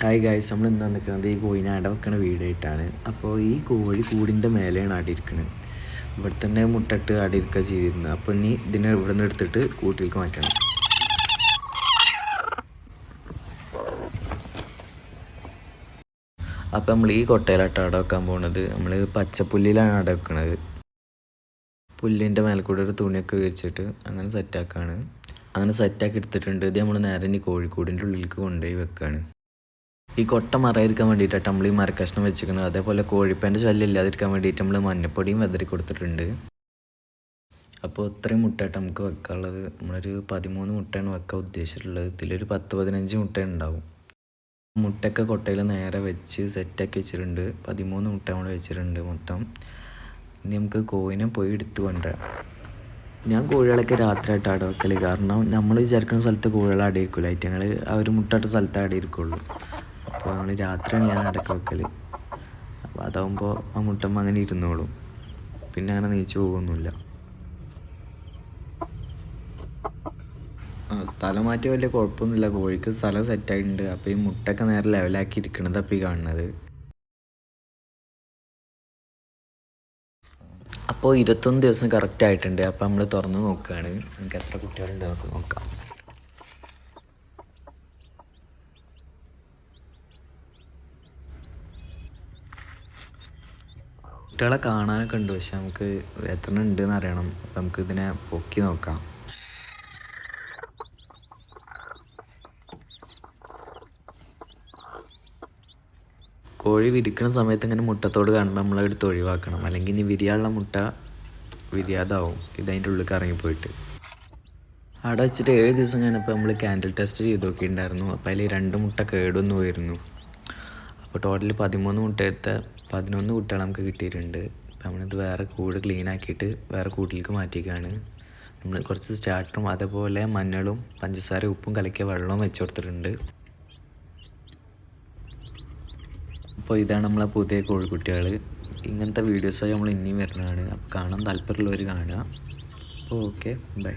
Hi guys, നമ്മൾ ഇന്ന് നിൽക്കുന്നത് ഈ കോഴിനെ അട വെക്കണ വീടായിട്ടാണ്. അപ്പോൾ ഈ കോഴി കൂടിൻ്റെ മേലെയാണ് അടിയിരിക്കുന്നത്. ഇവിടെ തന്നെ മുട്ടിട്ട് അടിയിരിക്കുക ചെയ്തിരുന്നത്. അപ്പോൾ ഇനി ഇതിനെ ഇവിടെ നിന്ന് എടുത്തിട്ട് കൂട്ടിലേക്ക് മാറ്റണം. അപ്പോൾ നമ്മൾ ഈ കൊട്ടയിലായിട്ട് അട വെക്കാൻ പോകുന്നത്. നമ്മൾ പച്ചപ്പുല്ലിലാണ് അട വെക്കുന്നത്. പുല്ലിൻ്റെ മേലെ കൂടെ ഒരു തുണിയൊക്കെ വെച്ചിട്ട് അങ്ങനെ സെറ്റാക്കാണ്. അങ്ങനെ സെറ്റാക്കി എടുത്തിട്ടുണ്ട്. ഇത് നമ്മൾ നേരെ ഇനി കോഴിക്കൂടിൻ്റെ ഉള്ളിലേക്ക് കൊണ്ടുപോയി വെക്കുകയാണ്. ഈ കൊട്ട മറയിരിക്കാൻ വേണ്ടിയിട്ടാണ് നമ്മൾ ഈ മരക്കഷ്ണം വെച്ചിരിക്കുന്നത്. അതേപോലെ കോഴിപ്പേൻ്റെ ശല്യം ഇല്ലാതിരിക്കാൻ വേണ്ടിയിട്ട് നമ്മൾ മഞ്ഞപ്പൊടിയും വെതറി കൊടുത്തിട്ടുണ്ട്. അപ്പോൾ ഇത്രയും മുട്ടയായിട്ട് നമുക്ക് വെക്കാനുള്ളത്. നമ്മളൊരു 13 മുട്ടയാണ് വെക്കാൻ ഉദ്ദേശിച്ചിട്ടുള്ളത്. ഇതിലൊരു 10-15 മുട്ട ഉണ്ടാവും. മുട്ടയൊക്കെ കൊട്ടയിൽ നേരെ വെച്ച് സെറ്റാക്കി വെച്ചിട്ടുണ്ട്. 13 മുട്ട നമ്മൾ വെച്ചിട്ടുണ്ട് മൊത്തം. ഇനി നമുക്ക് കോഴിനെ പോയി എടുത്തു കൊണ്ടുവരാം. ഞാൻ കോഴികളൊക്കെ രാത്രിയായിട്ട് അട വെക്കൽ. കാരണം നമ്മൾ വിചാരിക്കുന്ന സ്ഥലത്ത് കോഴികൾ അടയിരിക്കില്ല. ഞങ്ങൾ ആ ഒരു മുട്ടയിട്ട സ്ഥലത്ത് അടയിരിക്കുള്ളൂ. അപ്പോൾ നമ്മൾ രാത്രിയാണ് ഞാൻ അടക്ക വെക്കൽ. അപ്പോൾ അതാകുമ്പോൾ ആ മുട്ടമ്മ അങ്ങനെ ഇരുന്നോളും. പിന്നെ അങ്ങനെ നീച്ചു പോകുന്നില്ല. സ്ഥലം മാറ്റി വലിയ കുഴപ്പമൊന്നുമില്ല. കോഴിക്ക് സ്ഥലം സെറ്റായിട്ടുണ്ട്. അപ്പോൾ ഈ മുട്ടയൊക്കെ നേരെ ലെവലാക്കി ഇരിക്കണത് അപ്പോൾ ഈ കാണുന്നത്. അപ്പോൾ 21 ദിവസം കറക്റ്റ് ആയിട്ടുണ്ട്. അപ്പോൾ നമ്മൾ തുറന്ന് നോക്കുകയാണ്. നമുക്ക് എത്ര കുട്ടികളുണ്ട് നമുക്ക് നോക്കാം. കുട്ടികളെ കാണാനൊക്കെ ഉണ്ട്, പക്ഷെ നമുക്ക് എത്ര ഉണ്ടെന്ന് അറിയണം. അപ്പം നമുക്ക് ഇതിനെ പൊക്കി നോക്കാം. കോഴി വിരിക്കുന്ന സമയത്ത് ഇങ്ങനെ മുട്ടത്തോട് കാണുമ്പോൾ നമ്മളെടുത്ത് ഒഴിവാക്കണം. അല്ലെങ്കിൽ ഇനി വിരിയാനുള്ള മുട്ട വിരിയാതാവും. ഇതതിൻ്റെ ഉള്ളിൽ ഇറങ്ങിപ്പോയിട്ട്. അവിടെ വെച്ചിട്ട് 7 ദിവസം കഴിഞ്ഞപ്പോൾ നമ്മൾ ക്യാൻഡിൽ ടെസ്റ്റ് ചെയ്ത് നോക്കിയിട്ടുണ്ടായിരുന്നു. അപ്പോൾ അതിൽ 2 മുട്ട കേടൊന്നു പോയിരുന്നു. അപ്പോൾ ടോട്ടൽ 13 മുട്ടയത്തെ 11 കുട്ടികൾ നമുക്ക് കിട്ടിയിട്ടുണ്ട്. അപ്പോൾ നമ്മളിത് വേറെ കൂട് ക്ലീൻ ആക്കിയിട്ട് വേറെ കൂട്ടിലേക്ക് മാറ്റിക്കുകയാണ്. നമ്മൾ കുറച്ച് സ്റ്റാർട്ടറും അതേപോലെ മഞ്ഞളും പഞ്ചസാര ഉപ്പും കലക്കിയ വെള്ളവും വെച്ച് കൊടുത്തിട്ടുണ്ട്. അപ്പോൾ ഇതാണ് നമ്മളെ പുതിയ കോഴിക്കുട്ടികൾ. ഇങ്ങനത്തെ വീഡിയോസായി നമ്മൾ ഇനിയും വരുന്നതാണ്. അപ്പോൾ കാണാൻ താല്പര്യമുള്ളവർ കാണുക. അപ്പോൾ ഓക്കെ, ബൈ.